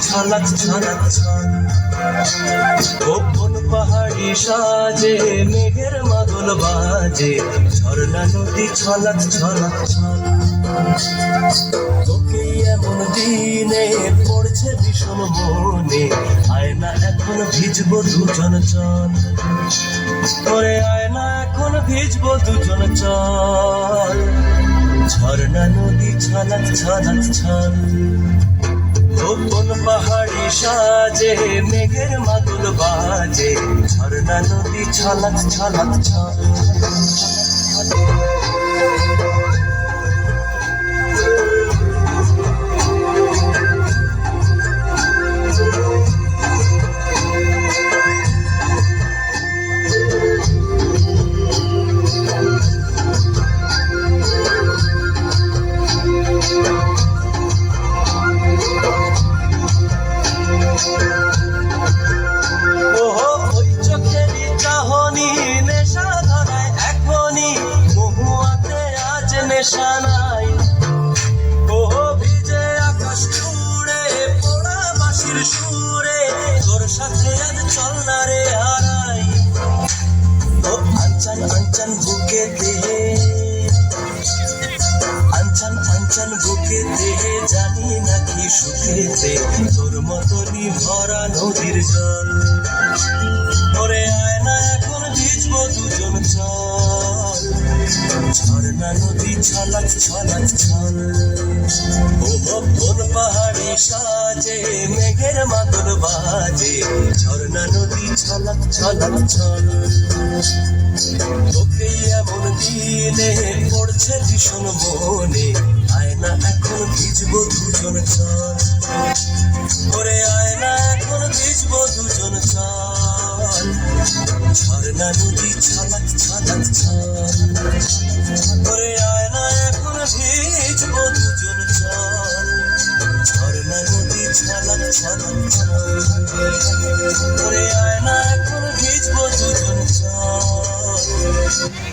ছলাক ছলাক ছল। গোপন পাহাড়ি সাজে মেঘের মাদল বাজে, ঝর্ণা নদী ছলাক ছলাক ছল। তোকে এমন দিনে পড়ছে ভীষণ মনে, আয় না এখন ভিজবো দুজন চল। করে আয় না এখন ভিজবো দুজন চল। ঝর্ণা নদী ছলাক ছলাক ছল। গোপন পাহাড়ি সাজে মেঘের মাদল বাজে, ঝর্ণা নদী ছলাক ছলাক ছল। নেশা নাই ওহো ভিজে আকাশ জুড়ে পোড়া বাঁশির সুরে, তোর সাথে আজ চল না রে হারাই। ও আনচান আনচান বুকে দেহে, আনচান আনচান বুকে দেহে, জানি নাকি সুখেতে তোর মতনই ভরা নদীর জল। ওরে আয় না এখন ভিজবো দুজন চল। ঝর্ণা নদী ছলাক ছলাক ছল। ও গোপন পাহাড়ি সাজে মেঘের মাদল বাজে, ঝর্ণা নদী ছলাক ছলাক ছল। তোকে এমন দিনে পড়ছে ভীষণ মনে, আয় না এখন ভিজবো দুজন চল। ওরে আয় না এখন ভিজবো দুজন চল। ঝর্ণা নদী ছলাক ছলাক ছল। ওরে আয় না এখন ভিজবো দুজন চল। ঝর্ণা নদী ছলাক ছলাক ছল। ওরে আয় না এখন ভিজবো দুজন চল।